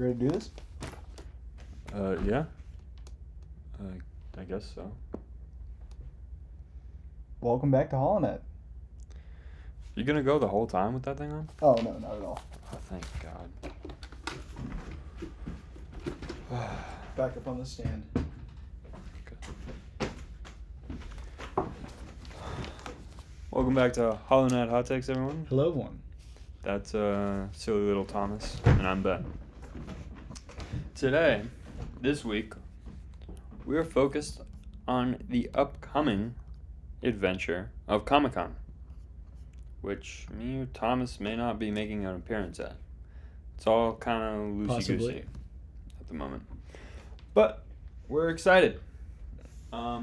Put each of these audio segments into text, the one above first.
Ready to do this? Yeah. I guess so. Welcome back to HoloNet. You gonna go the whole time with that thing on? Oh, no, not at all. Oh, thank God. Back up on the stand. Welcome back to HoloNet Hot Takes, everyone. Hello, everyone. That's silly little Thomas, and I'm Ben. Today, this week, we are focused on the upcoming adventure of Comic-Con, which me or Thomas may not be making an appearance at. It's all kind of loosey-goosey at the moment. But we're excited. Yeah.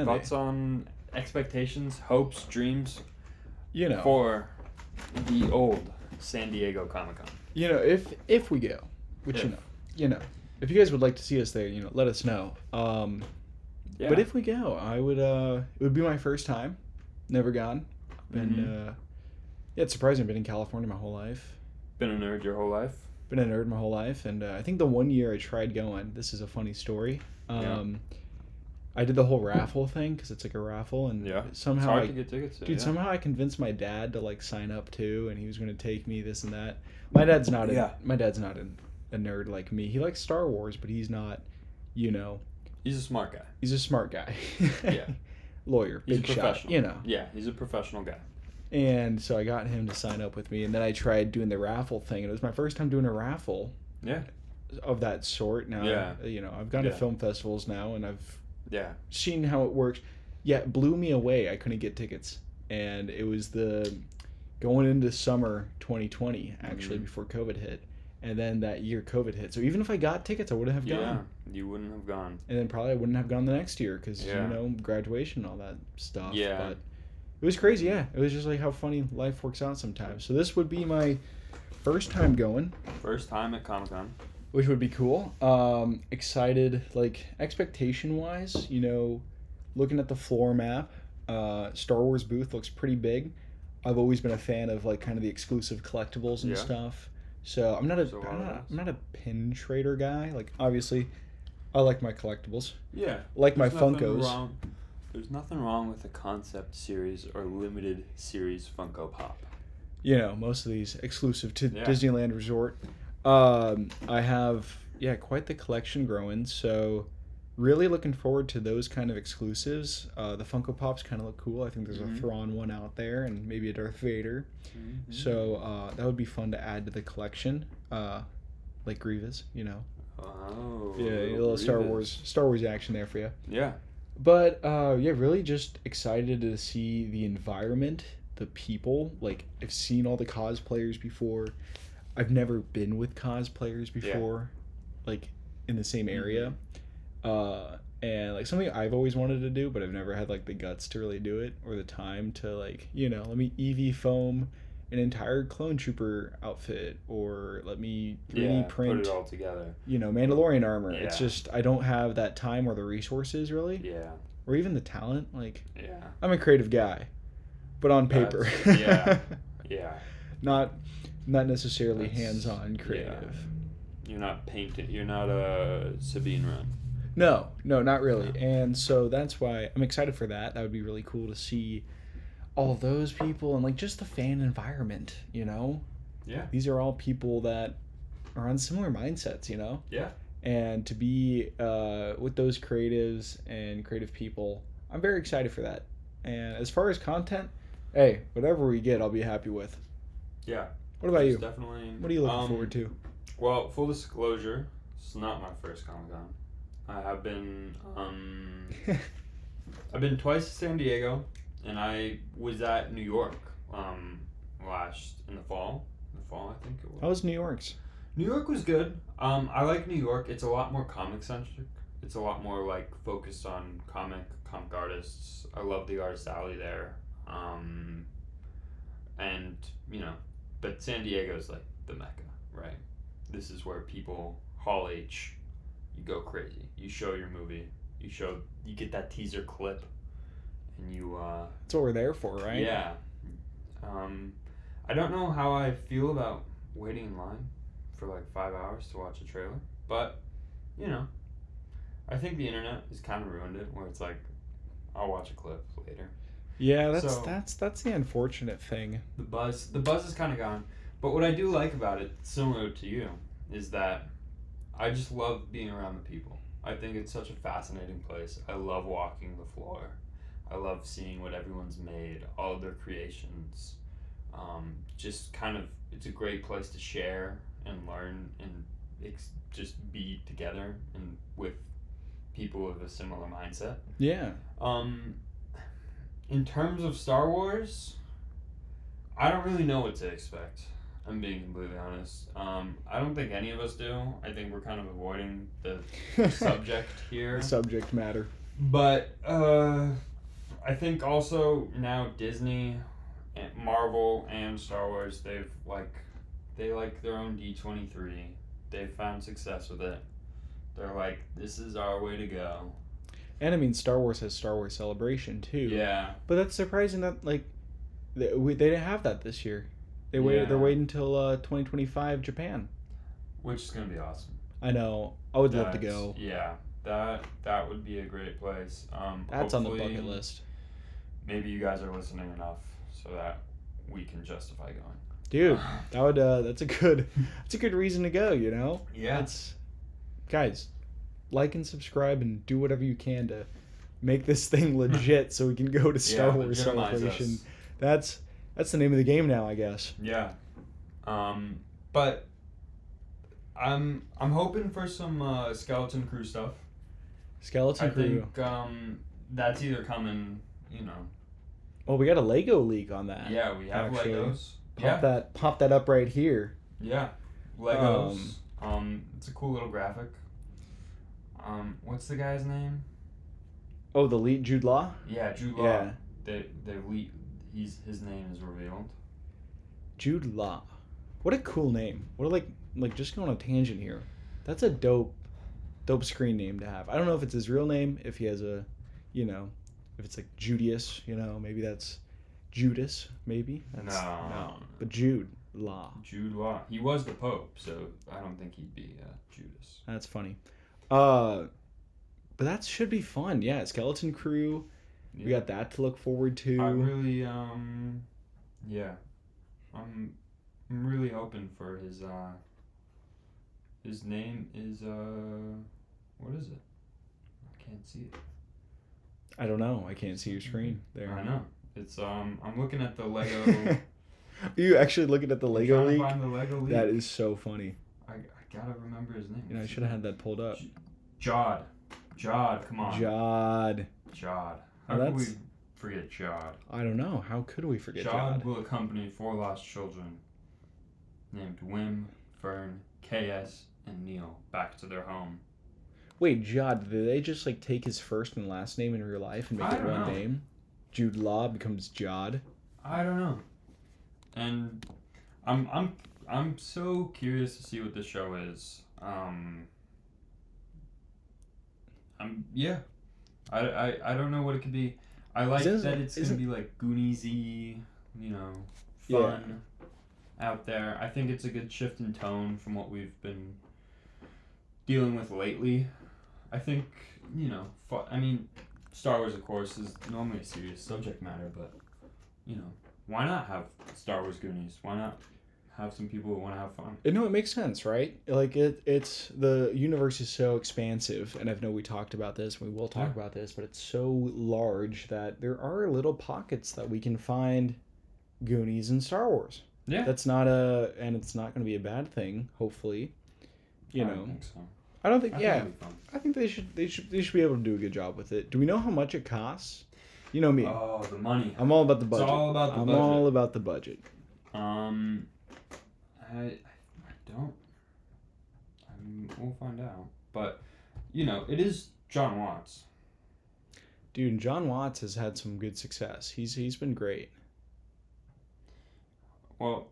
Thoughts on expectations, hopes, dreams You know. for the old San Diego Comic-Con. You know, if we go, which If. you know, if you guys would like to see us there, let us know. Yeah. But if we go, I would. It would be my first time. Never gone. And yeah, it's surprising. I've been in California my whole life. Been a nerd your whole life? Been a nerd my whole life, and I think the one year I tried going. This is a funny story. I did the whole raffle thing because it's like a raffle, and somehow it's hard to get tickets to, somehow I convinced my dad to like sign up too, and he was going to take me this and that. My dad's not a nerd like me. He likes Star Wars, but he's not, He's a smart guy. He's a smart guy. Yeah. Lawyer, He's big a shot, professional. Yeah, he's a professional guy. And so I got him to sign up with me, and then I tried doing the raffle thing, and it was my first time doing a raffle. Yeah. Of that sort. Now, I've gone to film festivals now, and I've seen how it works. Yeah, it blew me away. I couldn't get tickets, and it was going into summer 2020 actually before COVID hit, and then that year COVID hit. So even if I got tickets, I wouldn't have gone. Yeah, you wouldn't have gone. And then probably I wouldn't have gone the next year because graduation and all that stuff. Yeah. But it was crazy. Yeah, it was just like how funny life works out sometimes. So this would be my first time going. First time at Comic-Con. Which would be cool. Excited, like, expectation-wise, looking at the floor map, Star Wars booth looks pretty big. I've always been a fan of, like, kind of the exclusive collectibles and stuff. So I'm not a pin trader guy. Like, obviously, I like my collectibles. Yeah. Like my Funkos. There's nothing wrong with a concept series or limited series Funko Pop. Most of these exclusive to Disneyland Resort. I have quite the collection growing, so really looking forward to those kind of exclusives. The Funko Pops kind of look cool. I think there's a Thrawn one out there and maybe a Darth Vader. So that would be fun to add to the collection, like Grievous, Oh, yeah, a little Star Wars action there for you. Yeah. But really just excited to see the environment, the people. Like, I've seen all the cosplayers before. I've never been with cosplayers before, like, in the same area. And, like, something I've always wanted to do, but I've never had, like, the guts to really do it or the time to, like, let me EV foam an entire Clone Trooper outfit or let me 3D print, put it all together. Mandalorian armor. Yeah. It's just, I don't have that time or the resources, really. Yeah. Or even the talent. Like, yeah. I'm a creative guy, but on paper. Yeah. Not necessarily hands-on creative. Yeah. You're not painting. You're not a Sabine Wren. No, not really. No. And so that's why I'm excited for that. That would be really cool to see all those people and, like, just the fan environment, Yeah. These are all people that are on similar mindsets, Yeah. And to be with those creatives and creative people, I'm very excited for that. And as far as content, hey, whatever we get, I'll be happy with. Yeah. What about you? Definitely. What are you looking forward to? Well, full disclosure, it's not my first Comic-Con. I have been, I've been twice to San Diego, and I was at New York in the fall. I think it was. How was New York's? New York was good. I like New York. It's a lot more comic-centric. It's a lot more, like, focused on comic artists. I love the artist alley there. And, but San Diego's, like, the Mecca, right? This is where people, Hall H, you go crazy. You show your movie. You get that teaser clip, and you, That's what we're there for, right? Yeah. I don't know how I feel about waiting in line for like 5 hours to watch a trailer, but you know, I think the internet has kind of ruined it. Where it's like, I'll watch a clip later. Yeah, So that's the unfortunate thing. the buzz is kind of gone. But what I do like about it, similar to you, is that I just love being around the people. I think it's such a fascinating place. I love walking the floor. I love seeing what everyone's made, all of their creations. Just kind of, it's a great place to share and learn and just be together and with people with a similar mindset. Yeah. In terms of Star Wars, I don't really know what to expect. I'm being completely honest. I don't think any of us do. I think we're kind of avoiding the subject here. The subject matter. But I think also now Disney, and Marvel, and Star Wars, they like their own D23. They've found success with it. They're like, this is our way to go. And I mean, Star Wars has Star Wars Celebration too. Yeah. But that's surprising that like they didn't have that this year. They're waiting until 2025 Japan. Which is gonna be awesome. I know. I would love to go. Yeah, that would be a great place. That's on the bucket list. Maybe you guys are listening enough so that we can justify going. Dude, that's a good reason to go. You know. Yeah. Guys, like and subscribe and do whatever you can to make this thing legit so we can go to Star Wars Celebration. Us. That's the name of the game now, I guess. Yeah. But I'm hoping for some Skeleton Crew stuff. Skeleton Crew. I think that's either coming, you know. Well, we got a Lego leak on that. Yeah, we have actually. Legos. Pop that up right here. Yeah. Legos. It's a cool little graphic. What's the guy's name? Oh, the lead Jude Law? Yeah, Jude Law. Yeah. His name is revealed. Jude Law. What a cool name. What a like just going on a tangent here. That's a dope screen name to have. I don't know if it's his real name, if he has a, you know, if it's like Judius, you know, maybe that's Judas, maybe. No. But Jude Law. Jude Law. He was the Pope, so I don't think he'd be Judas. That's funny. But that should be fun. Yeah, Skeleton Crew. Yeah. We got that to look forward to. I really, yeah. I'm really hoping for his name is, what is it? I can't see it. I don't know. I can't see your screen there. I know. It's, I'm looking at the Lego. Are you actually looking at the Lego leak? Find the Lego leak. That is so funny. I gotta remember his name. You know, I should have had that pulled up. Jod, come on. Jod. How could we forget Jod? I don't know. How could we forget Jod? Jod will accompany 4 lost children named Wim, Fern, KS, and Neil back to their home. Wait, Jod, did they just like take his first and last name in real life and make it one name? Jude Law becomes Jod? I don't know. And I'm so curious to see what this show is. I don't know what it could be. I like that it's gonna be like Goonies-y, you know, fun out there. I think it's a good shift in tone from what we've been dealing with lately. I think, you know, I mean, Star Wars, of course, is normally a serious subject matter, but, you know, why not have Star Wars Goonies? Why not have some people who want to have fun? No, it makes sense, right? Like, it's the universe is so expansive, and I know we talked about this, we will talk about this, but it's so large that there are little pockets that we can find Goonies and Star Wars. Yeah. And it's not going to be a bad thing, hopefully. You know. I don't think so. I don't think, I think they should be able to do a good job with it. Do we know how much it costs? You know me. Oh, the money. I'm all about the budget. It's all about the budget. I'm all about the budget. I don't. We'll find out. But, you know, it is John Watts. Dude, John Watts has had some good success. He's been great. Well,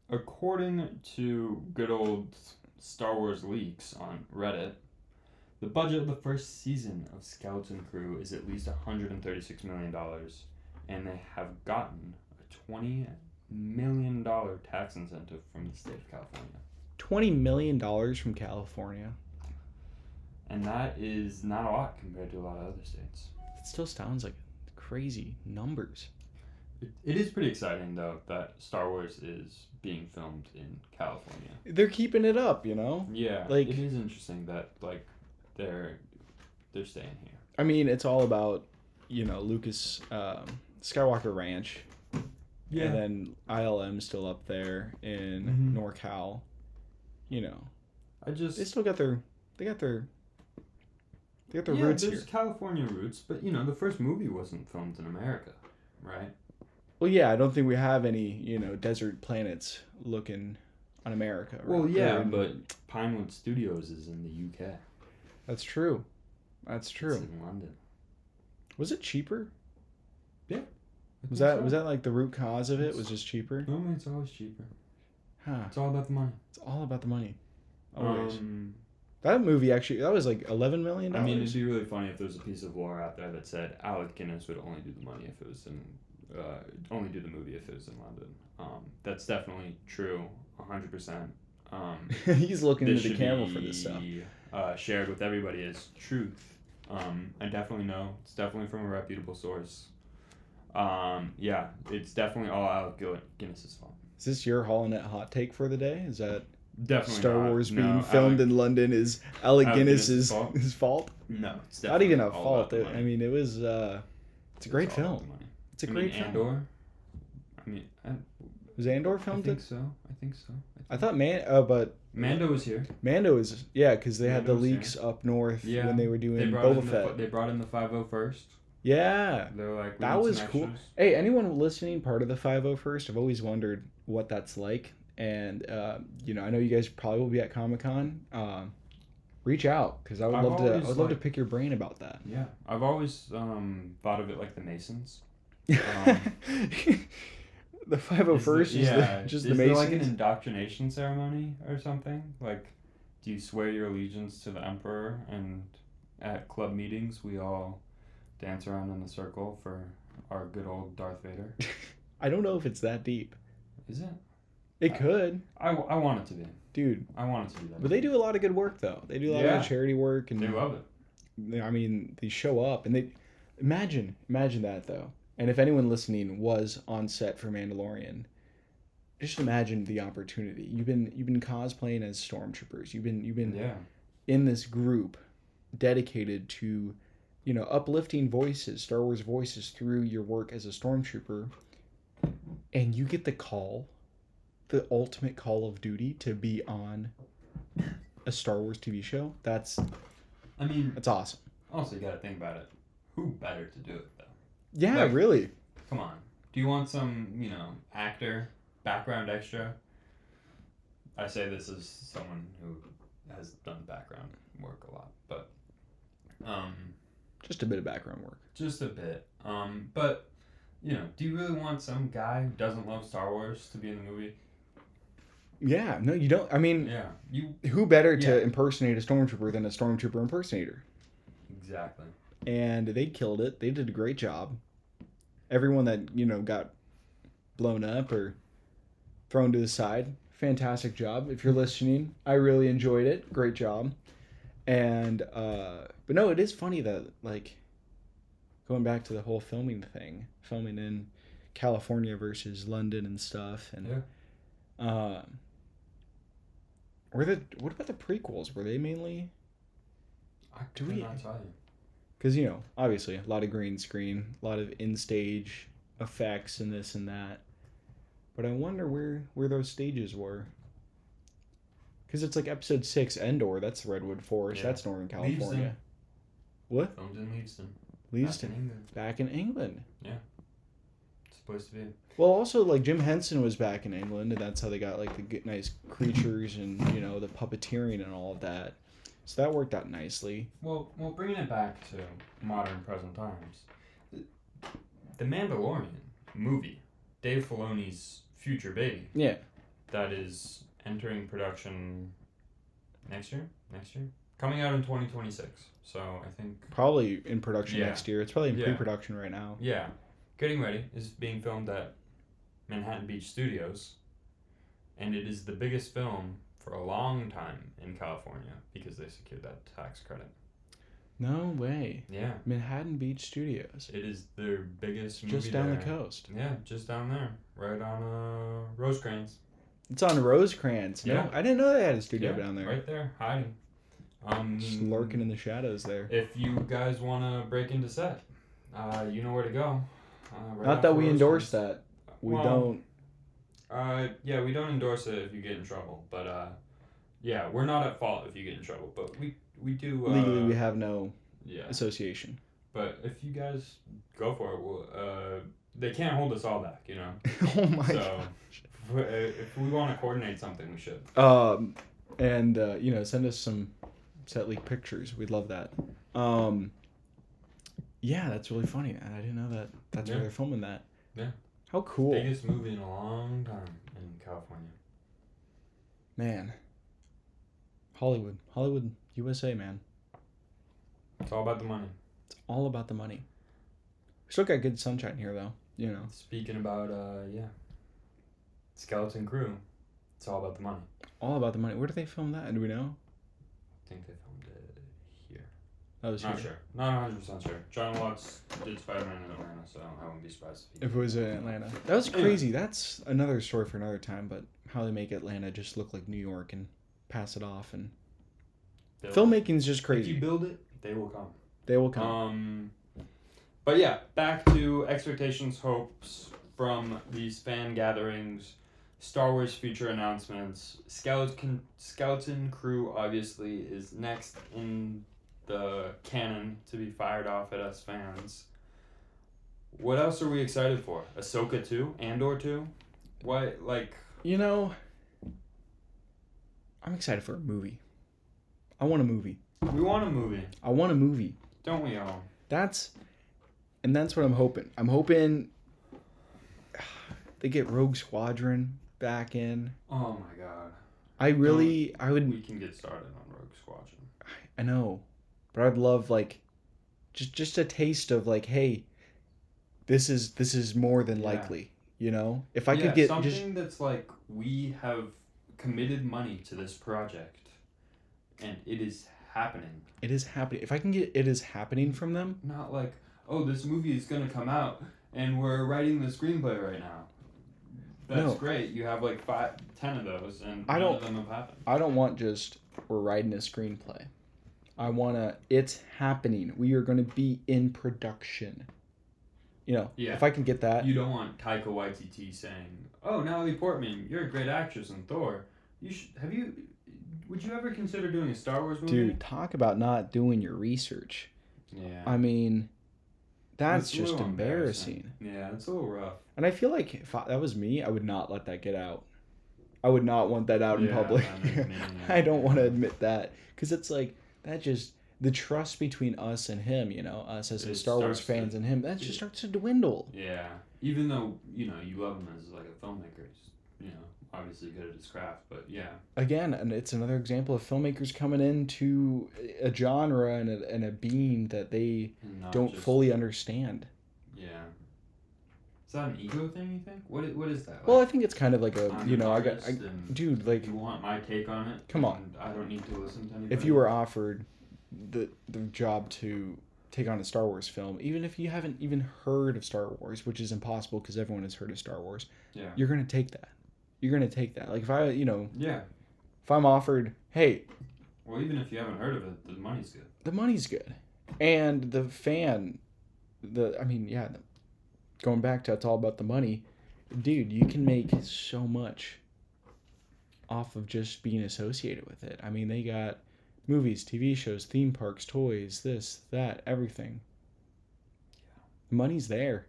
according to good old Star Wars leaks on Reddit, the budget of the first season of Skeleton Crew is at least $136 million, and they have gotten a $20 million tax incentive from the state of California. $20 million from California. And that is not a lot compared to a lot of other states. It still sounds like crazy numbers. It is pretty exciting, though, that Star Wars is being filmed in California. They're keeping it up, you know? Yeah, like, it is interesting that, like, they're staying here. I mean, it's all about, you know, Lucas Skywalker Ranch. Yeah. And then ILM's still up there in NorCal. You know. They still got their roots here. There's California roots, but, you know, the first movie wasn't filmed in America, right? Well, yeah, I don't think we have any, you know, desert planets looking on America. Right? Well, yeah, but Pinewood Studios is in the UK. That's true. It's in London. Was it cheaper? Yeah. Was that like the root cause of it? Was just cheaper? No, it's always cheaper. Huh. It's all about the money. It's all about the money. Always. That movie actually, that was like $11 million. I mean, it'd be really funny if there was a piece of lore out there that said Alec Guinness would only do the money if it was in, only do the movie if it was in London. That's definitely true, 100%. He's looking into the camera for this stuff. Shared with everybody as truth. I definitely know. It's definitely from a reputable source. Yeah, it's definitely all Alec Guinness's fault. Is this your HoloNet hot take for the day? Is that definitely Star Wars being filmed in London is Alec Guinness's fault? No, it's not even a fault. I mean, it was. It's a great film. It's a great film. Andor. I mean, was Andor filmed? I think so. I thought but Mando was here. Mando is because they had the leaks up north when they were doing Boba Fett. They brought in the 501st. Yeah, they were like, that was cool. Hey, anyone listening part of the 501st? I've always wondered what that's like, and you know, I know you guys probably will be at Comic-Con. Reach out because I would love to pick your brain about that. Yeah, I've always thought of it like the Masons. The 501st is just the Masons. Is there like an indoctrination ceremony or something? Like, do you swear your allegiance to the Emperor, and at club meetings we all dance around in a circle for our good old Darth Vader? I don't know if it's that deep. Is it? It could. I want it to be. Dude. I want it to be that. But they do a lot of good work, though. They do a lot of charity work. And they love it. I mean, they show up. And they... Imagine that, though. And if anyone listening was on set for Mandalorian, just imagine the opportunity. You've been cosplaying as stormtroopers. You've been in this group dedicated to, you know, uplifting voices, Star Wars voices through your work as a stormtrooper, and you get the call, the ultimate call of duty to be on a Star Wars TV show. That's awesome. Also, you got to think about it. Who better to do it though? Yeah, like, really. Come on. Do you want some, you know, actor, background extra? I say this as someone who has done background work a lot, but just a bit of background work. Just a bit. But, you know, do you really want some guy who doesn't love Star Wars to be in the movie? Yeah, no, you don't. I mean, who better to impersonate a stormtrooper than a stormtrooper impersonator? Exactly. And they killed it. They did a great job. Everyone that, you know, got blown up or thrown to the side, fantastic job. If you're listening, I really enjoyed it. Great job. And but no, it is funny that, like, going back to the whole filming thing, filming in California versus London and stuff, and what about the prequels? Were they mainly? I cannot tell you. Because, you know, obviously a lot of green screen, a lot of in-stage effects and this and that. But I wonder where those stages were. Because it's like episode 6, Endor, that's Redwood Forest, that's Northern California. Leavesden. What? Filmed in Leavesden. Leavesden. Back in England. Yeah. It's supposed to be. Well, also, like, Jim Henson was back in England, and that's how they got, like, the nice creatures and, you know, the puppeteering and all of that. So that worked out nicely. Well, bringing it back to modern present times, the Mandalorian movie, Dave Filoni's future baby. Yeah. That is entering production next year? Coming out in 2026. So I think... Probably in production next year. It's probably in pre-production right now. Yeah. Getting ready is being filmed at Manhattan Beach Studios, and it is the biggest film for a long time in California because they secured that tax credit. No way. Yeah. Manhattan Beach Studios. It is their biggest movie Just down there. the coast. Yeah, just down there, right on Rosecrans. It's on Rosecrans. No, Yeah. I didn't know they had a studio down there. Right there, hiding. Just lurking in the shadows there. If you guys want to break into set, you know where to go. Not that we endorse that. We don't. Yeah, we don't endorse it if you get in trouble. But yeah, we're not at fault if you get in trouble. But we do. Legally, we have no association. But if you guys go for it, we'll, they can't hold us all back, you know. Oh my gosh. If we want to coordinate something, we should. And send us some set leak pictures. We'd love that. Yeah, that's really funny. I didn't know that. That's where they're filming that. Yeah. How cool. Biggest movie in a long time in California. Man. Hollywood, USA, man. It's all about the money. It's all about the money. We still got good sunshine here, though. You know. Speaking about Skeleton Crew, it's all about the money. All about the money. Where do they film that? Do we know? I think they filmed it here. That was Not here. sure. Not 100% sure. John Watts did Spider-Man in Atlanta, so I wouldn't be surprised if it was in Atlanta. That was crazy. That's another story for another time, but how they make Atlanta just look like New York and pass it off. And filmmaking's just crazy. If you build it, they will come. They will come. But yeah, back to expectations, hopes from these fan gatherings, Star Wars future announcements. Skeleton Crew obviously is next in the canon to be fired off at us fans. What else are we excited for? Ahsoka 2? Andor 2? What, like... You know, I'm excited for a movie. I want a movie. We want a movie. I want a movie. Don't we all? That's what I'm hoping. I'm hoping they get Rogue Squadron back in. Oh my god. I would... We can get started on Rogue Squadron. I know. But I'd love, like, just a taste of, like, hey, this is more than likely, you know? If I could get something that's like, we have committed money to this project, and it is happening. It is happening. If I can get it is happening from them. Not like, oh, this movie is going to come out, and we're writing the screenplay right now. That's great. You have like 10 of those, and none of them have happened. I don't want just, we're writing a screenplay. I want it's happening. We are going to be in production. You know, if I can get that. You don't want Taika Waititi saying, oh, Natalie Portman, you're a great actress in Thor. Would you ever consider doing a Star Wars movie? Dude, talk about not doing your research. Yeah. I mean, that's just embarrassing. Yeah, it's a little rough. And I feel like if that was me, I would not let that get out. I would not want that out in public. I don't want to admit that. Because it's like, that just, the trust between us and him, you know, us as Star Wars fans and him, that just starts to dwindle. Yeah. Even though, you know, you love him as like a filmmaker, he's, you know, obviously good at his craft, but yeah. Again, and it's another example of filmmakers coming into a genre and a being that they don't fully understand. Yeah. Is that an ego thing, you think? What is that? Like, well, I think it's kind of like a, you know, dude, like... You want my take on it? Come on. I don't need to listen to anybody. If you were offered the job to take on a Star Wars film, even if you haven't even heard of Star Wars, which is impossible because everyone has heard of Star Wars, you're going to take that. You're going to take that. Like, if I, you know... Yeah. If I'm offered, hey... Well, even if you haven't heard of it, the money's good. The money's good. And the fan... Going back to it's all about the money, dude, you can make so much off of just being associated with it. I mean, they got movies, TV shows, theme parks, toys, this, that, everything. Yeah. The money's there.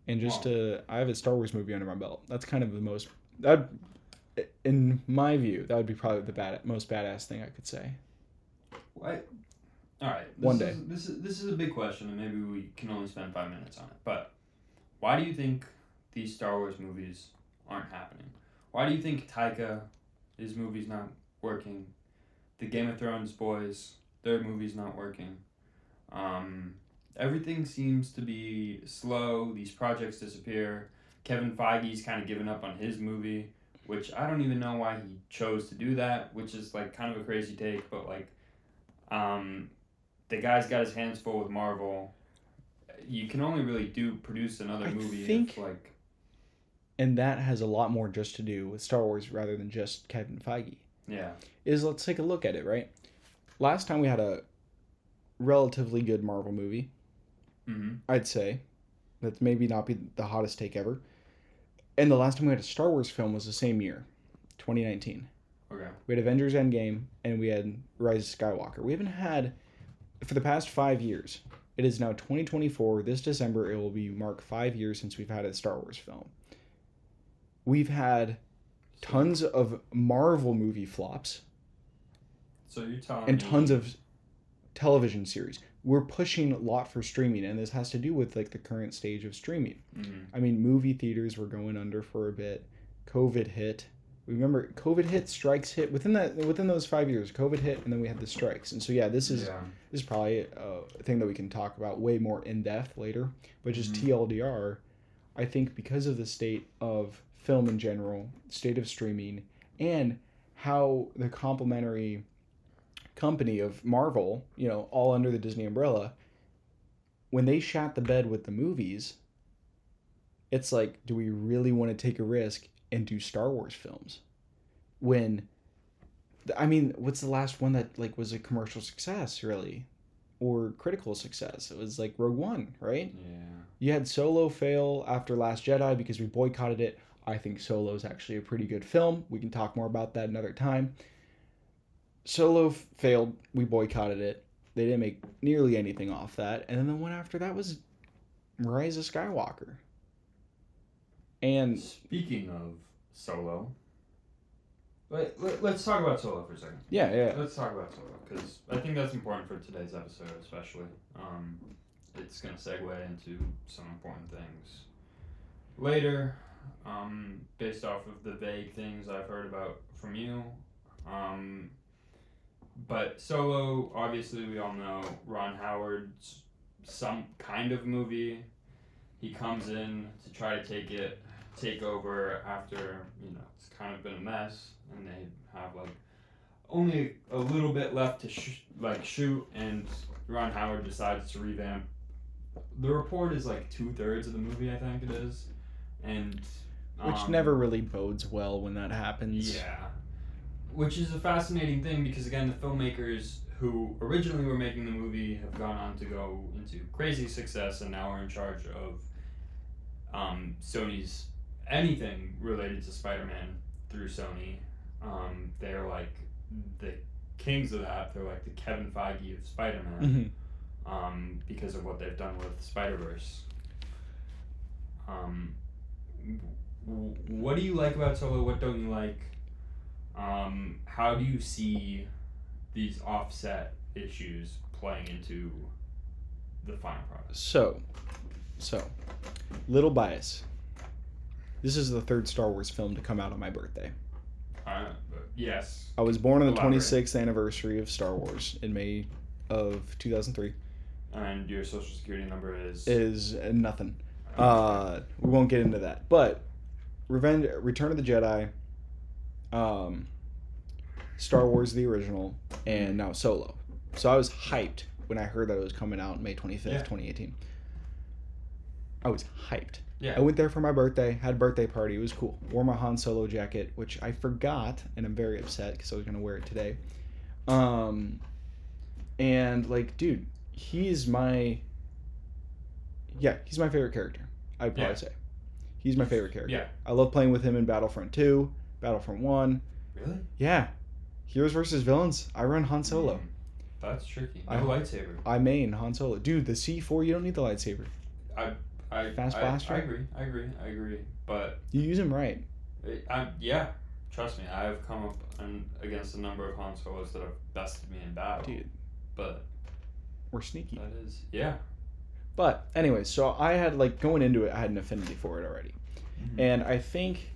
And just I have a Star Wars movie under my belt. That's kind of the most, in my view, that would be probably the most badass thing I could say. What? All right. One day. This is a big question, and maybe we can only spend 5 minutes on it. But why do you think these Star Wars movies aren't happening? Why do you think his movie's not working? The Game of Thrones boys, their movie's not working. Everything seems to be slow. These projects disappear. Kevin Feige's kind of given up on his movie, which I don't even know why he chose to do that, which is like kind of a crazy take, but like, the guy's got his hands full with Marvel. You can only really produce another movie if like. And that has a lot more just to do with Star Wars rather than just Kevin Feige. Yeah. Let's take a look at it, right? Last time we had a relatively good Marvel movie. Mm-hmm. I'd say. That's maybe not be the hottest take ever. And the last time we had a Star Wars film was the same year, 2019. Okay. We had Avengers Endgame and we had Rise of Skywalker. We haven't had, for the past 5 years, it is now 2024. This December, it will mark 5 years since we've had a Star Wars film. We've had tons of Marvel movie flops. So you're telling and me... tons of television series. We're pushing a lot for streaming, and this has to do with like the current stage of streaming. Mm-hmm. I mean, movie theaters were going under for a bit. COVID hit. Remember, COVID hit, strikes hit. Within those 5 years, COVID hit, and then we had the strikes. And so yeah, this is probably a thing that we can talk about way more in depth later. But just TLDR, I think because of the state of film in general, state of streaming, and how the complementary company of Marvel, all under the Disney umbrella, when they shat the bed with the movies, it's like, do we really want to take a risk and do Star Wars films? What's the last one that like was a commercial success, really? Or critical success? It was like Rogue One, right? Yeah. You had Solo fail after Last Jedi because we boycotted it. I think Solo is actually a pretty good film. We can talk more about that another time. Solo failed. We boycotted it. They didn't make nearly anything off that. And then the one after that was Rise of Skywalker. And speaking of Solo, let's talk about Solo for a second. Yeah. Let's talk about Solo, because I think that's important for today's episode, especially. It's going to segue into some important things later. Based off of the vague things I've heard about from you. But Solo, obviously we all know Ron Howard's some kind of movie. He comes in to try to take over after, it's kind of been a mess, and they have like only a little bit left to shoot, and Ron Howard decides to revamp. The report is like 2/3 of the movie, I think it is. And which never really bodes well when that happens. Yeah. Which is a fascinating thing because, again, the filmmakers who originally were making the movie have gone on to go into crazy success and now are in charge of Sony's anything related to Spider-Man through Sony. They're like the kings of that. They're like the Kevin Feige of Spider-Man because of what they've done with Spider-Verse. What do you like about Solo? What don't you like? How do you see these offset issues playing into the final product? So, little bias. This is the third Star Wars film to come out on my birthday. Yes. I was born on the 26th anniversary of Star Wars in May of 2003. And your social security number is? Is nothing. We won't get into that. But Return of the Jedi, Star Wars the original, and now Solo. So I was hyped when I heard that it was coming out May 25th, 2018. I was hyped. Yeah. I went there for my birthday, had a birthday party. It was cool. Wore my Han Solo jacket, which I forgot, and I'm very upset because I was going to wear it today. And, like, dude, he's my favorite character, I'd probably say. He's my favorite character. Yeah. I love playing with him in Battlefront 2, Battlefront 1. Really? Yeah. Heroes versus Villains, I run Han Solo. That's tricky. No lightsaber. I main Han Solo. Dude, the C4, you don't need the lightsaber. Fast blaster? I agree. But you use him right. Yeah. Trust me, I have come up against a number of Han Solos that have bested me in battle. Dude. But we're sneaky. That is, yeah. But anyways, so I had, like, going into it, I had an affinity for it already. Mm-hmm. And I think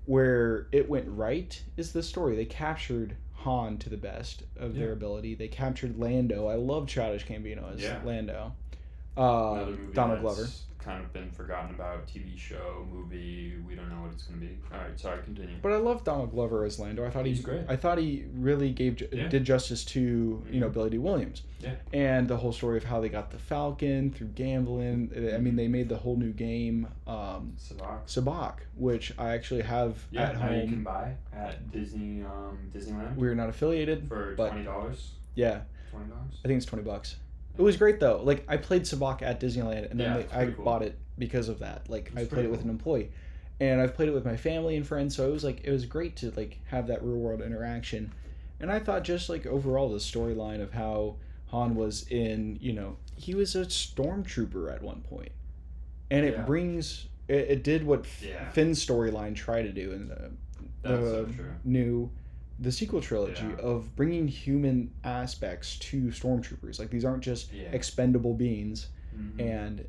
where it went right is the story. They captured Han to the best of their ability. They captured Lando. I love Childish Gambino as Lando. Donald Glover. kind of been forgotten about. TV show, movie, we don't know what it's going to be. All right, sorry, continue. But I love Donald Glover as Lando. I thought He's great. I thought he really did justice to Billy D. Williams. Yeah. And the whole story of how they got the Falcon through gambling. I mean, they made the whole new game, Sabacc, which I actually have at home. You can buy at Disneyland. We're not affiliated For $20. Yeah. $20. I think it's $20. It was great though. Like I played Sabacc at Disneyland, and then I bought it because of that. Like I played it with an employee, and I've played it with my family and friends. So it was great to like have that real world interaction. And I thought just like overall the storyline of how Han was in, he was a stormtrooper at one point, and it brings it did what Finn's storyline tried to do in the sequel trilogy of bringing human aspects to stormtroopers. Like these aren't just expendable beings and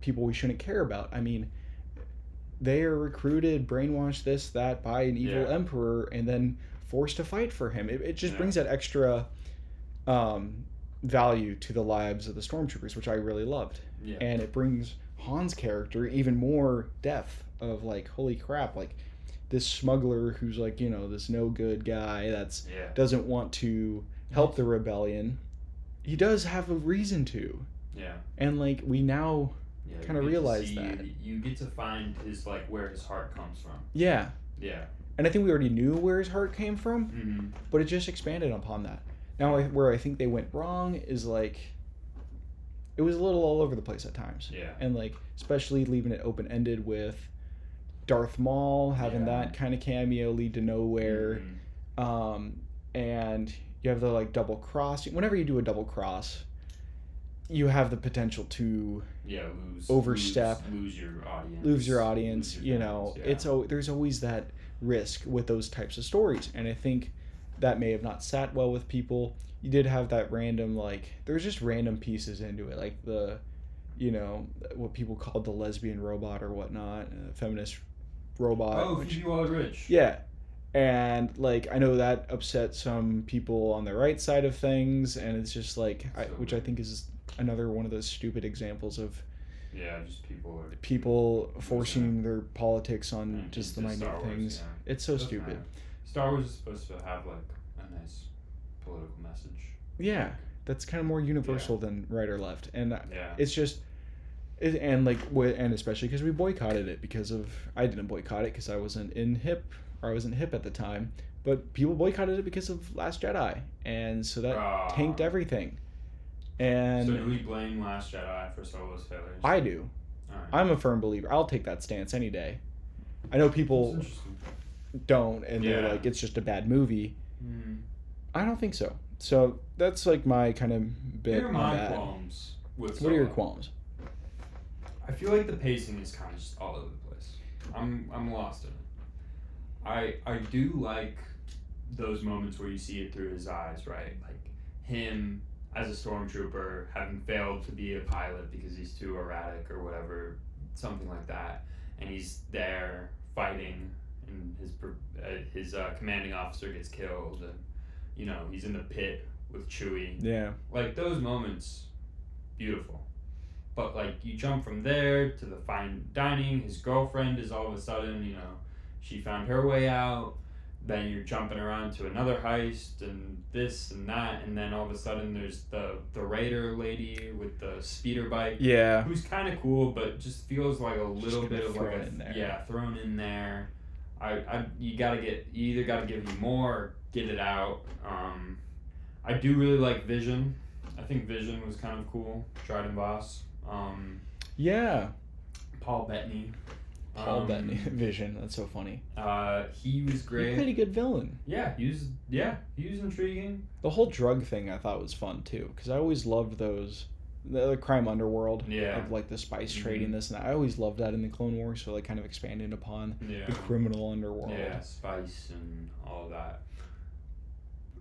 people we shouldn't care about. I mean, they are recruited, brainwashed, this, that by an evil emperor, and then forced to fight for him. It just brings that extra value to the lives of the stormtroopers, which I really loved. Yeah. And it brings Han's character even more depth of like, holy crap, like this smuggler who's like, this no good guy that's doesn't want to help the rebellion. He does have a reason to. Yeah. And like we now kind of realize that. You get to find his like where his heart comes from. Yeah. Yeah. And I think we already knew where his heart came from, but it just expanded upon that. Now, where I think they went wrong is like, it was a little all over the place at times. Yeah. And like, especially leaving it open-ended with Darth Maul having that kind of cameo lead to nowhere. And you have the like double cross. Whenever you do a double cross, you have the potential to overstep, lose your audience. There's always that risk with those types of stories, and I think that may have not sat well with people. You did have that random there's just random pieces into it, like the what people called the lesbian robot or whatnot, feminist robot. Phoebe Waller-Bridge. Yeah. And I know that upset some people on the right side of things, and it's just which I think is another one of those stupid examples of just people forcing their politics on just the minute things. It's so stupid. Star Wars is supposed to have a nice political message. Yeah, that's kind of more universal than right or left, and it's just. And especially because we boycotted it I didn't boycott it because I wasn't hip at the time, but people boycotted it because of Last Jedi, and so that tanked everything. And so do we blame Last Jedi for Solo's failures? I do. Right. I'm a firm believer. I'll take that stance any day. I know people don't, and they're like, it's just a bad movie. I don't think so. So that's my kind of bit on that. Qualms with Solo. What are your qualms? I feel like the pacing is kind of just all over the place. I'm lost in it. I do like those moments where you see it through his eyes, right? Like him as a stormtrooper having failed to be a pilot because he's too erratic or whatever, something like that, and he's there fighting, and his commanding officer gets killed, and he's in the pit with Chewie. Yeah. Like those moments, beautiful. But you jump from there to the fine dining. His girlfriend is all of a sudden, she found her way out. Then you're jumping around to another heist and this and that, and then all of a sudden there's the Raider lady with the speeder bike. Yeah. Who's kind of cool, but just feels like a little bit of thrown in there. Thrown in there. You either gotta give me more or get it out. I do really like Vision. I think Vision was kind of cool. Dryden Voss. Paul Bettany. Bettany. Vision. That's so funny. He was great. He played a good villain. Yeah, he was intriguing. The whole drug thing I thought was fun too, because I always loved the crime underworld of the spice trading, this and that. I always loved that in the Clone Wars, so kind of expanded upon the criminal underworld. Yeah, spice and all of that.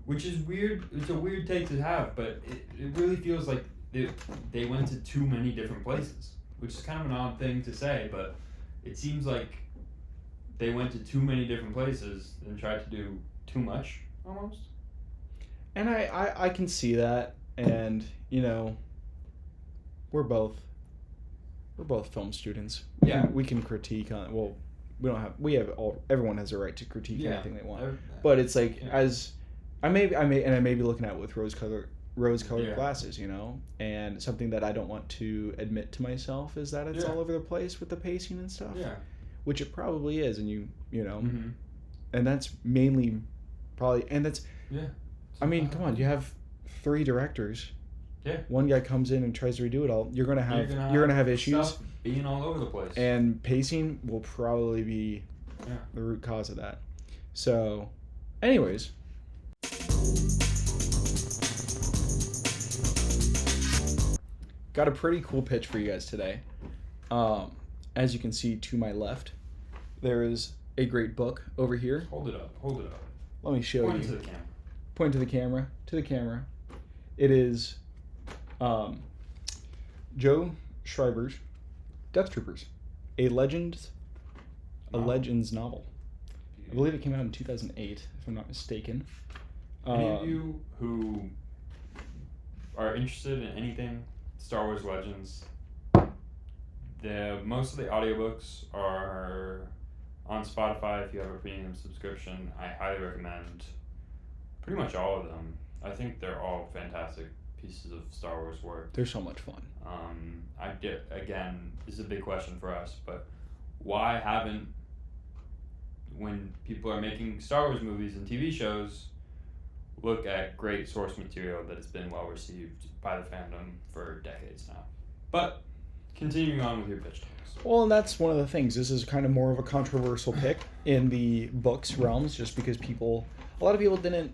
Which is weird. It's a weird take to have, but it really feels like they went to too many different places, which is kind of an odd thing to say, but it seems like they went to too many different places and tried to do too much, almost. And I can see that, and, we're both we're both film students. Yeah. We can critique on. Well, we don't have. We have all. Everyone has a right to critique anything they want. But it's like as I may be looking at it with rose-colored glasses, and something that I don't want to admit to myself is that it's all over the place with the pacing and stuff. Yeah. Which it probably is, and you know, Mm-hmm. and that's mainly probably, and that's. Yeah. I mean, come on, you have 3 directors. Yeah. One guy comes in and tries to redo it all. You're gonna have issues. Stuff being all over the place. And pacing will probably be the root cause of that. So, anyways. Got a pretty cool pitch for you guys today. As you can see to my left, there is a great book over here. Hold it up. Let me show Point you. to the camera. Point to the camera. It is Joe Schreiber's Death Troopers, a Legends novel. I believe it came out in 2008, if I'm not mistaken. Any of you who are interested in anything Star Wars Legends, most of the audiobooks are on Spotify. If you have a premium subscription, I highly recommend pretty much all of them. I think they're all fantastic pieces of Star Wars work. They're so much fun. Again, this is a big question for us, but why haven't, when people are making Star Wars movies and TV shows, look at great source material that has been well received by the fandom for decades now? But continuing on with your pitch talks. Well, and that's one of the things. This is kind of more of a controversial pick in the books realms, just because a lot of people didn't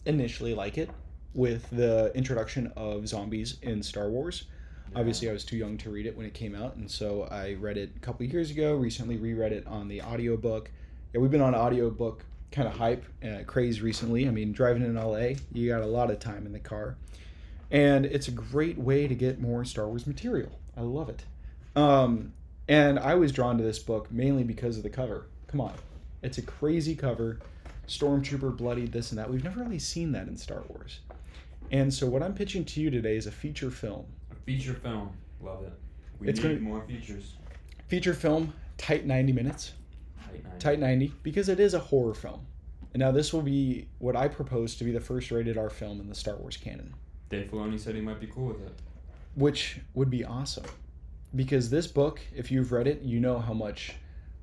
initially like it with the introduction of zombies in Star Wars. Yeah. Obviously, I was too young to read it when it came out, and so I read it a couple of years ago, recently reread it on the audiobook. Yeah, we've been on audiobook kind of hype, craze recently. I mean, driving in LA, you got a lot of time in the car. And it's a great way to get more Star Wars material. I love it. And I was drawn to this book mainly because of the cover. Come on. It's a crazy cover. Stormtrooper bloodied, this and that. We've never really seen that in Star Wars. And so what I'm pitching to you today is a feature film. A feature film. Love it. We need more features. Feature film, tight 90 minutes. Tight 90, because it is a horror film. And now this will be what I propose to be the first rated R film in the Star Wars canon. Dave Filoni said he might be cool with it. Which would be awesome. Because this book, if you've read it, you know how much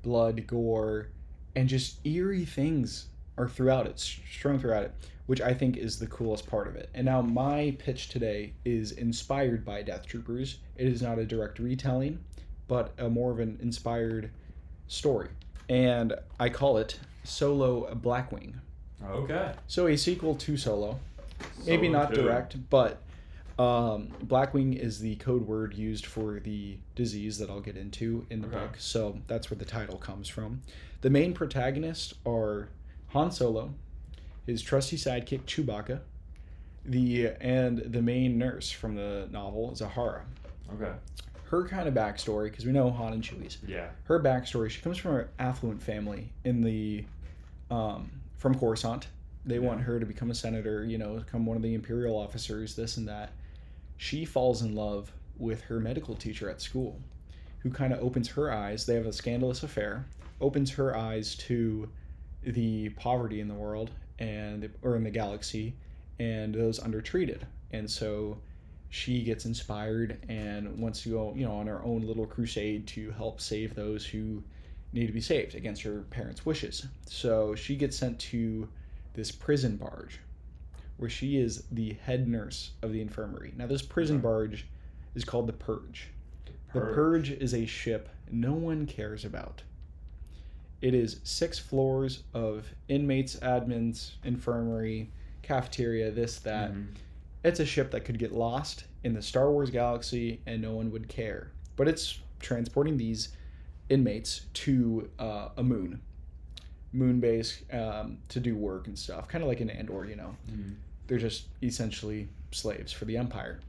blood, gore, and just eerie things are throughout it, strewn throughout it, which I think is the coolest part of it. And now my pitch today is inspired by Death Troopers. It is not a direct retelling, but more of an inspired story. And I call it Solo Blackwing. Okay. So a sequel to Solo. Maybe not direct, but Blackwing is the code word used for the disease that I'll get into in the book. So that's where the title comes from. The main protagonists are Han Solo, his trusty sidekick Chewbacca, and the main nurse from the novel, Zahara. Okay. Her kind of backstory, because we know Han and Chewie's. Yeah. Her backstory, she comes from an affluent family in the from Coruscant. They want her to become a senator, become one of the imperial officers, this and that. She falls in love with her medical teacher at school, who kind of opens her eyes. They have a scandalous affair, opens her eyes to the poverty in the world or in the galaxy, and those undertreated. And so she gets inspired and wants to go, on her own little crusade to help save those who need to be saved against her parents' wishes. So she gets sent to this prison barge where she is the head nurse of the infirmary. Now this prison barge is called the Purge. The Purge is a ship no one cares about. It is 6 floors of inmates, admins, infirmary, cafeteria, this, that. Mm-hmm. It's a ship that could get lost in the Star Wars galaxy and no one would care. But it's transporting these inmates to a moon base to do work and stuff. Kind of like an Andor, Mm-hmm. They're just essentially slaves for the Empire.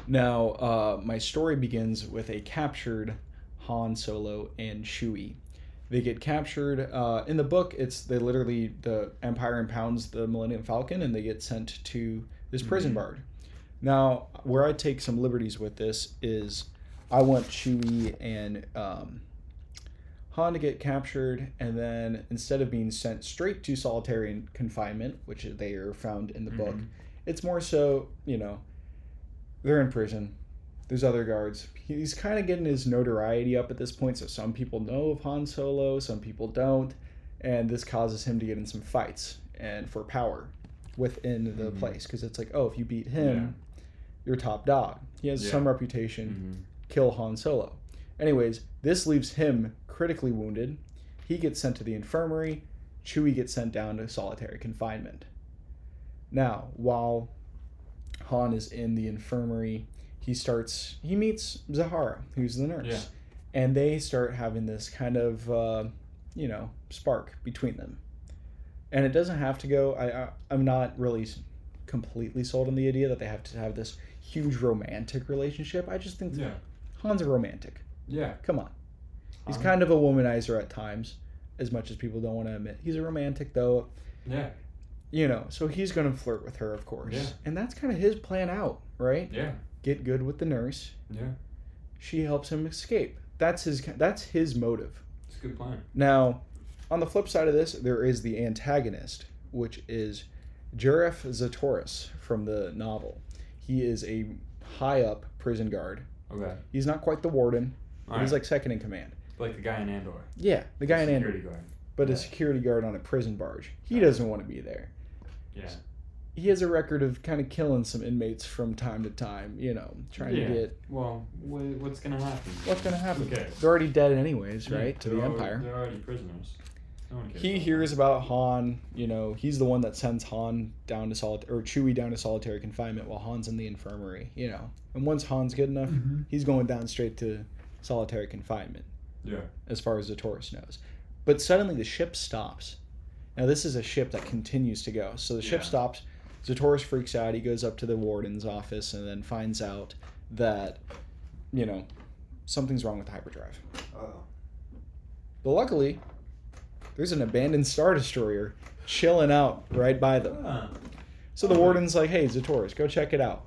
Now, my story begins with a captured Han Solo and Chewie. They get captured. In the book, the Empire impounds the Millennium Falcon and they get sent to this prison barge. Now, where I take some liberties with this is I want Chewie and Han to get captured, and then instead of being sent straight to solitary confinement, which they are found in the book, it's more so, they're in prison. There's other guards. He's kind of getting his notoriety up at this point, so some people know of Han Solo, some people don't, and this causes him to get in some fights and for power within the place, because it's like, oh, if you beat him, you're top dog. He has some reputation. Kill Han Solo. Anyways, this leaves him critically wounded. He gets sent to the infirmary. Chewie gets sent down to solitary confinement. Now, while Han is in the infirmary, he meets Zahara, who's the nurse. Yeah. And they start having this kind of, spark between them. And it doesn't have to go. I'm not really completely sold on the idea that they have to have this huge romantic relationship. I just think Han's a romantic. Yeah. Come on. He's kind of a womanizer at times, as much as people don't want to admit. He's a romantic, though. Yeah. So he's going to flirt with her, of course. Yeah. And that's kind of his plan out, right? Yeah. Get good with the nurse. Yeah. She helps him escape. That's his motive. It's a good plan. Now, on the flip side of this, there is the antagonist, which is Jareth Zatoris from the novel. He is a high-up prison guard. Okay. He's not quite the warden, but he's like second in command. Like the guy in Andor. Yeah, the guy in Andor. Security guard. But a security guard on a prison barge. He doesn't want to be there. Yeah. He has a record of kind of killing some inmates from time to time, trying to get... Well, what's going to happen? What's going to happen? Okay. They're already dead anyways, right? To the Empire. They're already prisoners. No one cares he hears about Han, he's the one that sends Han down to Chewie down to solitary confinement while Han's in the infirmary, And once Han's good enough, he's going down straight to solitary confinement. Yeah. As far as Zatoris knows. But suddenly the ship stops. Now this is a ship that continues to go. So the ship stops. Zatoris freaks out. He goes up to the warden's office and then finds out that, something's wrong with the hyperdrive. Uh-oh. But luckily, there's an abandoned Star Destroyer chilling out right by them. So the warden's like, hey, Zatoris, go check it out.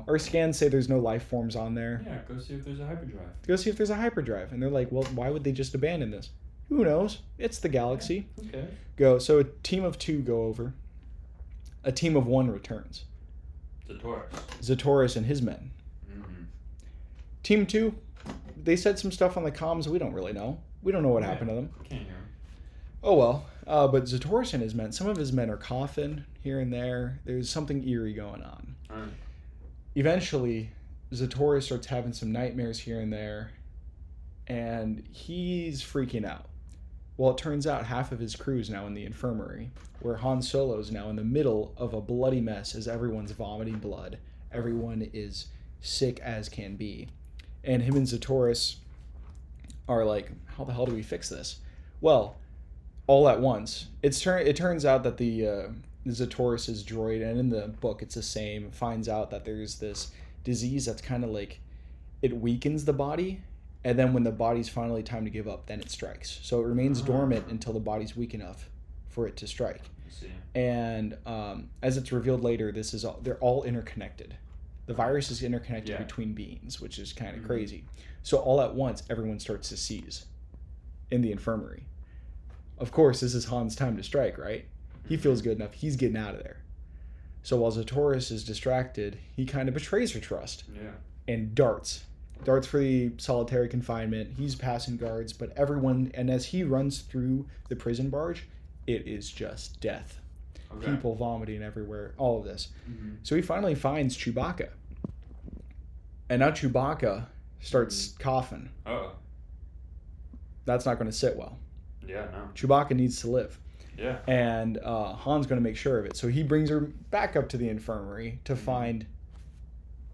Our scans say there's no life forms on there. Yeah, go see if there's a hyperdrive. Go see if there's a hyperdrive. And they're like, well, why would they just abandon this? Who knows? It's the galaxy. Okay. Go. So a team of 2 go over. A team of 1 returns. Zatoris and his men. Mm-hmm. Team 2, they said some stuff on the comms we don't really know. We don't know what happened to them. Can't hear them. Oh well. But Zatoris and his men, some of his men are coughing here and there. There's something eerie going on. All right. Eventually, Zatoris starts having some nightmares here and there, and he's freaking out. Well, it turns out half of his crew is now in the infirmary, where Han Solo is now in the middle of a bloody mess as everyone's vomiting blood. Everyone is sick as can be. And him and Zatoris are like, how the hell do we fix this? Well, all at once. It turns out that the Zatoris' droid, and in the book it's the same, finds out that there's this disease that's kind of like, it weakens the body, and then when the body's finally time to give up, then it strikes. So it remains dormant until the body's weak enough for it to strike. I see. And as it's revealed later, they're all interconnected. The virus is interconnected between beings, which is kind of crazy. So all at once, everyone starts to seize in the infirmary. Of course, this is Han's time to strike, right? He feels good enough. He's getting out of there. So while Zatoris is distracted, he kind of betrays her trust. Yeah. And darts for the solitary confinement. He's passing guards, but everyone, and as he runs through the prison barge, it is just death. Okay. People vomiting everywhere, all of this. Mm-hmm. So he finally finds Chewbacca. And now Chewbacca starts coughing. Uh-oh. That's not going to sit well. Yeah, no. Chewbacca needs to live. Yeah. And Han's going to make sure of it. So he brings her back up to the infirmary to find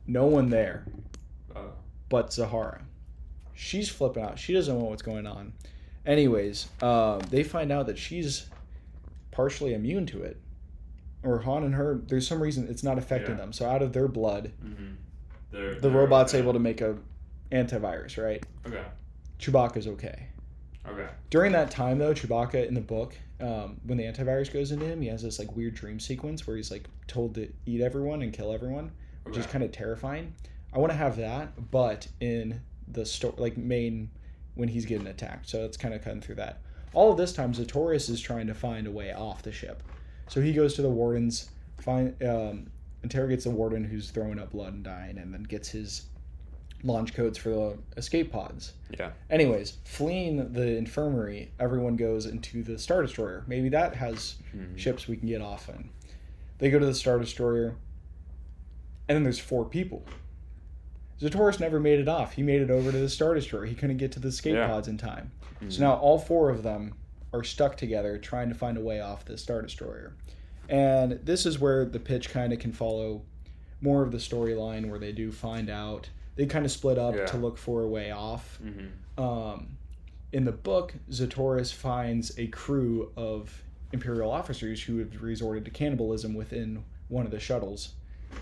no one there but Zahara. She's flipping out. She doesn't know what's going on. Anyways, they find out that she's partially immune to it. Or Han and her, there's some reason it's not affecting them. So out of their blood, the robot's able to make a antivirus, right? Okay. Chewbacca's okay. Okay. During that time, though, Chewbacca in the book, when the antivirus goes into him, he has this like weird dream sequence where he's like told to eat everyone and kill everyone, which is kind of terrifying. I want to have that, but in the main when he's getting attacked. So it's kind of cutting through that. All of this time, Zatorius is trying to find a way off the ship. So he goes to the wardens, interrogates the warden who's throwing up blood and dying, and then gets his launch codes for the escape pods. Yeah. Anyways, fleeing the infirmary, everyone goes into the Star Destroyer. Maybe that has ships we can get off in. They go to the Star Destroyer, and then there's 4 people. Zatorius never made it off. He made it over to the Star Destroyer. He couldn't get to the escape pods in time. So now all 4 of them are stuck together trying to find a way off the Star Destroyer. And this is where the pitch kind of can follow more of the storyline where they do find out. They kind of split up to look for a way off. In the book, Zatorius finds a crew of Imperial officers who have resorted to cannibalism within one of the shuttles.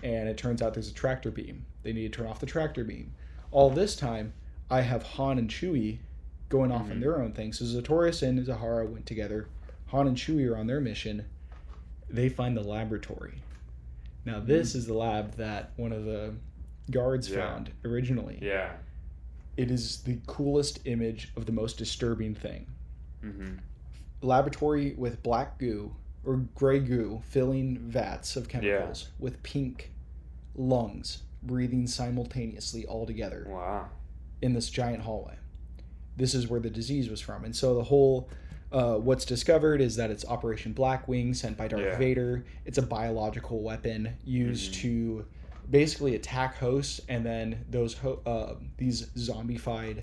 And it turns out there's a tractor beam. They need to turn off the tractor beam. All this time, I have Han and Chewie going off on their own thing. So Zatorius and Zahara went together. Han and Chewie are on their mission. They find the laboratory. Now, this is the lab that one of the guards found originally. Yeah. It is the coolest image of the most disturbing thing. Laboratory with black goo or gray goo filling vats of chemicals with pink lungs breathing simultaneously all together. Wow. In this giant hallway. This is where the disease was from. And so the whole what's discovered is that it's Operation Blackwing sent by Darth Vader. It's a biological weapon used to basically attack hosts, and then those these zombified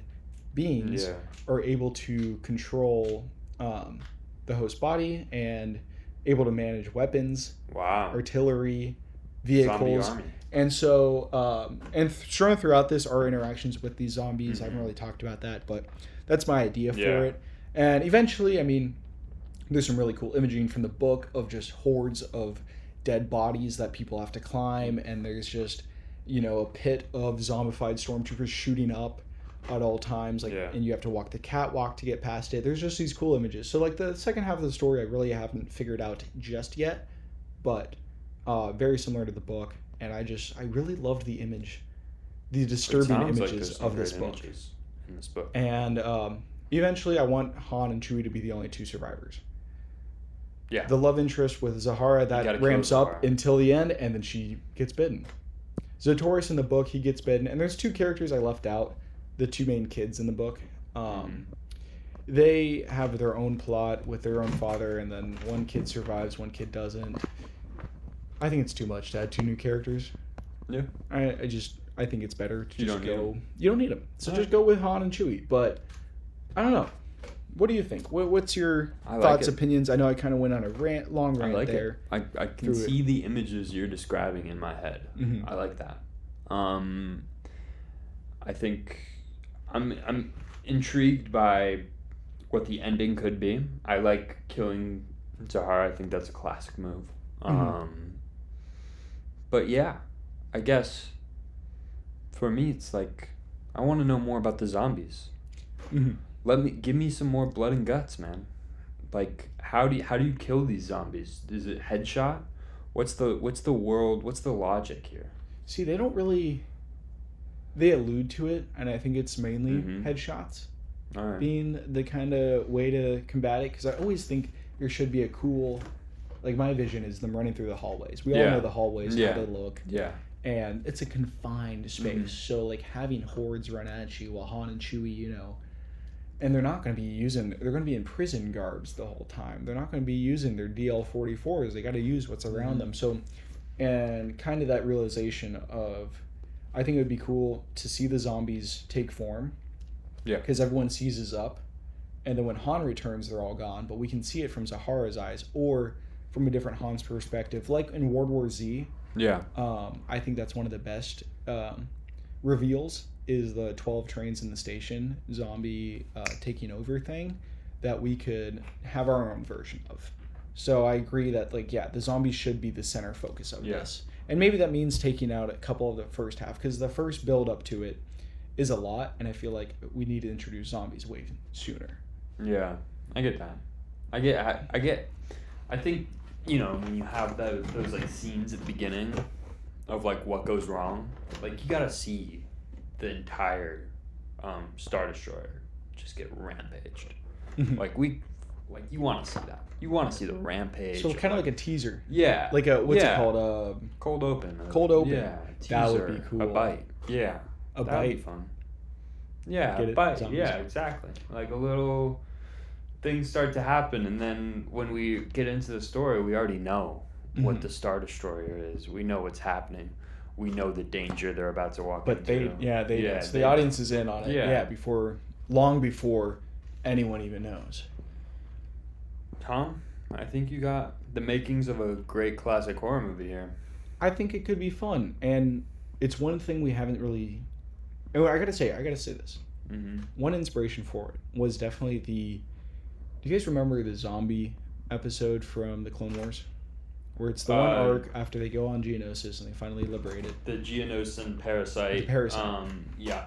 beings are able to control the host body and able to manage weapons, artillery, vehicles. Zombie army. And so, shown throughout this are interactions with these zombies. I haven't really talked about that, but that's my idea for it. And eventually, I mean, there's some really cool imaging from the book of just hordes of dead bodies that people have to climb, and there's just, a pit of zombified stormtroopers shooting up at all times, and you have to walk the catwalk to get past it. There's just these cool images. So, the second half of the story, I really haven't figured out just yet, but very similar to the book. And I really loved the image, the disturbing images of this book. In this book. And eventually I want Han and Chewie to be the only 2 survivors. Yeah. The love interest with Zahara, that ramps up until the end, and then she gets bitten. Zatorius in the book, he gets bitten. And there's 2 characters I left out, the 2 main kids in the book. They have their own plot with their own father, and then one kid survives, one kid doesn't. I think it's too much to add 2 new characters. Yeah. I think it's better to You just don't need go. 'em. You don't need them. So just go with Han and Chewie. But I don't know. What do you think? What's your thoughts, opinions? I know I kind of went on a long rant there. I can see the images you're describing in my head. I like that. I think I'm intrigued by what the ending could be. I like killing Zahara. I think that's a classic move. But yeah, I guess for me it's I want to know more about the zombies. Give me some more blood and guts, man. How do you kill these zombies? Is it headshot? What's the logic here? See, they don't really. They allude to it, and I think it's mainly headshots being the kind of way to combat it. Because I always think there should be a cool. My vision is them running through the hallways. We all know the hallways, how they look. Yeah. And it's a confined space. So, having hordes run at you while Han and Chewie, and they're not going to be they're going to be in prison guards the whole time. They're not going to be using their DL-44s. They got to use what's around them. So, and kind of that realization of, I think it would be cool to see the zombies take form. Yeah. Because everyone seizes up. And then when Han returns, they're all gone. But we can see it from Zahara's eyes, or from a different Han's perspective, like in World War Z. Yeah. I think that's one of the best reveals is the 12 trains in the station zombie taking over thing that we could have our own version of. So I agree that the zombies should be the center focus of this. And maybe that means taking out a couple of the first half, because the first build up to it is a lot, and I feel like we need to introduce zombies way sooner. Yeah, I get that. I think, when you have those scenes at the beginning of like what goes wrong, like you gotta see the entire Star Destroyer just get rampaged. Like you want to see that. You want to see the rampage. So kind of like a teaser. Yeah. Like a what's it called? Cold open. Cold open. Yeah. Teaser, that would be cool. A bite. Yeah. A That'd bite. be fun. Yeah. Get a it, bite. zombies. Yeah. Exactly. Like a little things start to happen, and then when we get into the story, we already know what the Star Destroyer is. We know what's happening. We know the danger they're about to walk into. So the audience is in on it. Yeah. Long before anyone even knows. Tom, I think you got the makings of a great classic horror movie here. I think it could be fun, and it's one thing we haven't really. Oh, I gotta say this. One inspiration for it was definitely the. Do you guys remember the zombie episode from the Clone Wars? Where it's the one arc after they go on Geonosis and they finally liberate it. The Geonosis parasite. The parasite. Yeah.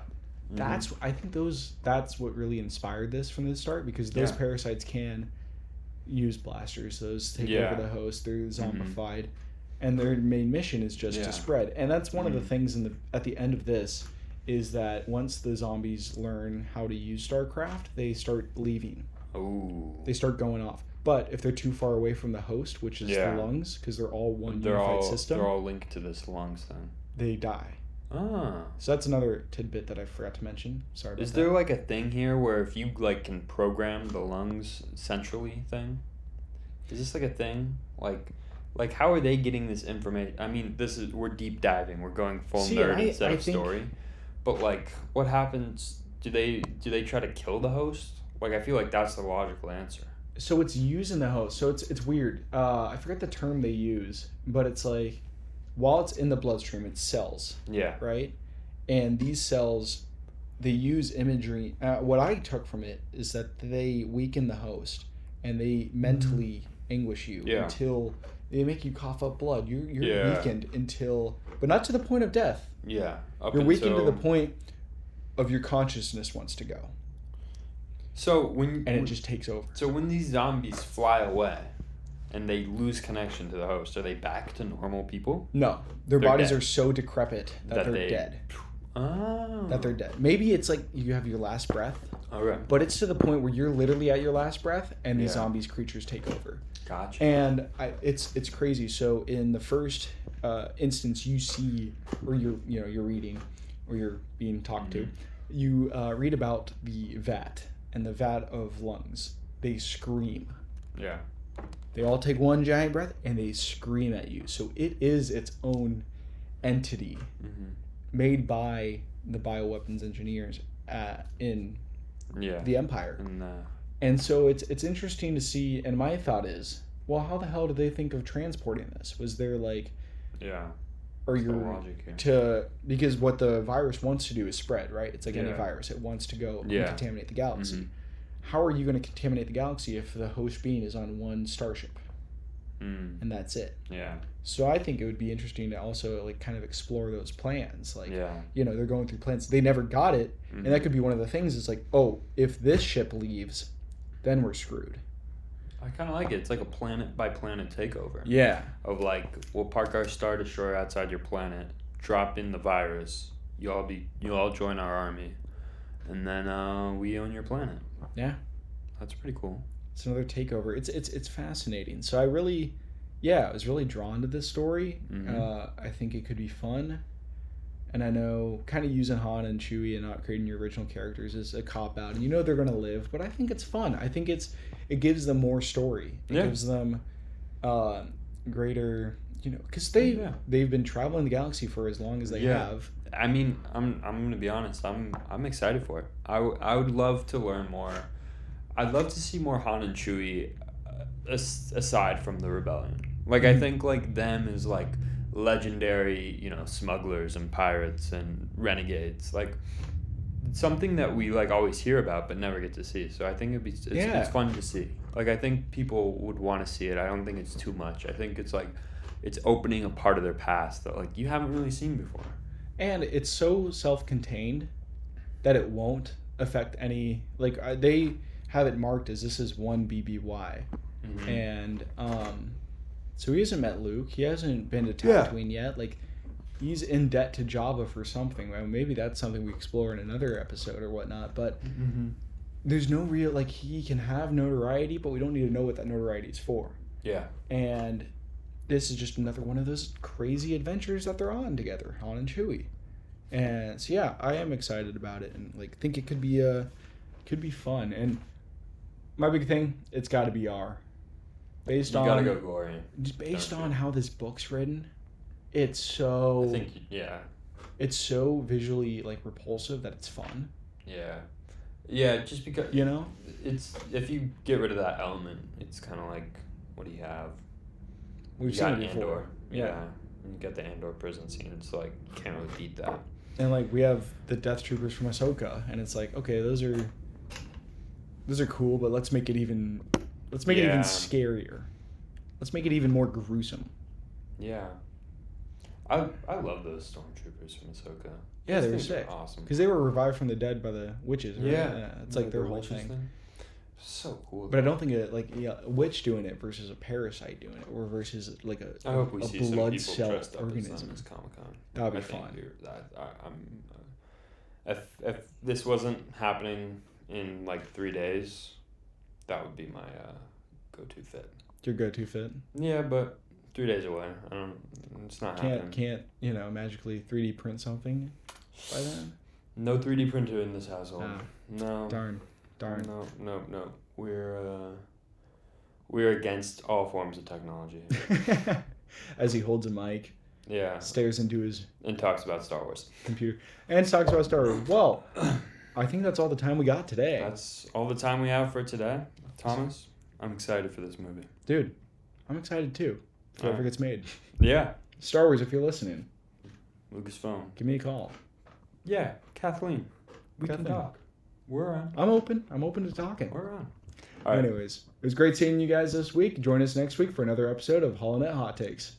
I think that's what really inspired this from the start, because those parasites can use blasters. Those take over the host. They're zombified. And their main mission is just to spread. And that's one of the things at the end of this is that once the zombies learn how to use StarCraft, they start leaving. Oh. They start going off. But if they're too far away from the host, which is the lungs, because they're all one unified system, they're all linked to this lungs then. They die. Ah. So that's another tidbit that I forgot to mention. Sorry about that. Is there like a thing here where if you like can program the lungs centrally thing? Is this like a thing? Like how are they getting this information? I mean, we're deep diving. We're going full nerd instead of story. But like what happens? Do they try to kill the host? Like I feel like that's the logical answer. So it's using the host. So it's weird. I forget the term they use, but it's like while it's in the bloodstream, it cells. Yeah. Right? And these cells, they use imagery. What I took from it is that they weaken the host and they mentally anguish you until they make you cough up blood. You're weakened until, but not to the point of death. Yeah. You're weakened to the point of your consciousness wants to go. So it just takes over. So when these zombies fly away and they lose connection to the host, are they back to normal people? No, their bodies dead. are so decrepit that they're dead. Oh. That they're dead. Maybe it's like you have your last breath. Okay. But it's to the point where you're literally at your last breath and these zombies creatures take over. Gotcha. And it's crazy. So in the first instance you see, or you're reading, or you're being talked to, you read about the vat. And the vat of lungs, they scream. Yeah. They all take one giant breath and they scream at you. So it is its own entity made by the bioweapons engineers in the Empire. And so it's interesting to see. And my thought is, well, how the hell did they think of transporting this? Was there like, or because what the virus wants to do is spread, right? It's like any virus. It wants to go and contaminate the galaxy. How are you going to contaminate the galaxy if the host being is on one starship? And that's it. Yeah. So I think it would be interesting to also like kind of explore those plans. Like, they're going through plans. They never got it. And that could be one of the things is like, oh, if this ship leaves, then we're screwed. I kind of like it. It's like a planet by planet takeover. Yeah. Of like, we'll park our Star Destroyer outside your planet, drop in the virus. You all join our army, and then we own your planet. Yeah. That's pretty cool. It's another takeover. It's fascinating. So I was really drawn to this story. I think it could be fun. And I know kind of using Han and Chewie and not creating your original characters is a cop-out. And they're going to live, but I think it's fun. I think it gives them more story. It gives them greater, because they've been traveling the galaxy for as long as they have. I mean, I'm going to be honest. I'm excited for it. I would love to learn more. I'd love to see more Han and Chewie aside from the rebellion. Like, I think, like, them is, like, legendary, smugglers and pirates and renegades. Like, something that we, like, always hear about but never get to see. So I think it's fun to see. Like, I think people would want to see it. I don't think it's too much. I think it's, like, it's opening a part of their past that, like, you haven't really seen before. And it's so self-contained that it won't affect any... Like, they have it marked as this is one BBY. And so he hasn't met Luke. He hasn't been to Tatooine yet. Like, he's in debt to Jabba for something. Well, maybe that's something we explore in another episode or whatnot. But there's no real, like, he can have notoriety, but we don't need to know what that notoriety is for. Yeah. And this is just another one of those crazy adventures that they're on together, Han and Chewie. And so yeah, I am excited about it, and like think it could be fun. And my big thing, it's got to be R. You gotta go gory. Just based on how this book's written, it's so. I think yeah. It's so visually like repulsive that it's fun. Yeah. Yeah, just because it's if you get rid of that element, it's kind of like, what do you have? We've seen it before. Andor. Yeah. And you get the Andor prison scene. It's like, can't really beat that. And like we have the Death Troopers from Ahsoka, and it's like, okay, those are cool, but let's make it even scarier. Let's make it even more gruesome. Yeah. I love those stormtroopers from Ahsoka. Yeah, they were sick. Awesome. Because they were revived from the dead by the witches. Right? Yeah. It's like their whole thing. So cool. But I don't think a witch doing it versus a parasite doing it, or versus like I hope we see blood some cell people dressed up organism. as Comic-Con. That would be fun. If this wasn't happening in like 3 days, that would be my go-to fit. Your go-to fit? Yeah, but 3 days away. It's not happening. Can't magically 3D print something by then? No 3D printer in this household. No. Darn. No. We're against all forms of technology. As he holds a mic. Yeah. Stares into his... And talks about Star Wars. Computer. And talks about Star Wars. Well, I think that's all the time we got today. That's all the time we have for today. Thomas, I'm excited for this movie. Dude, I'm excited too. If it ever gets made. Yeah. Star Wars, if you're listening. Lucasfilm. Give me a call. Yeah, Kathleen. We can talk. We're on. I'm open to talking. We're on. All right. Anyways, it was great seeing you guys this week. Join us next week for another episode of HoloNet Hot Takes.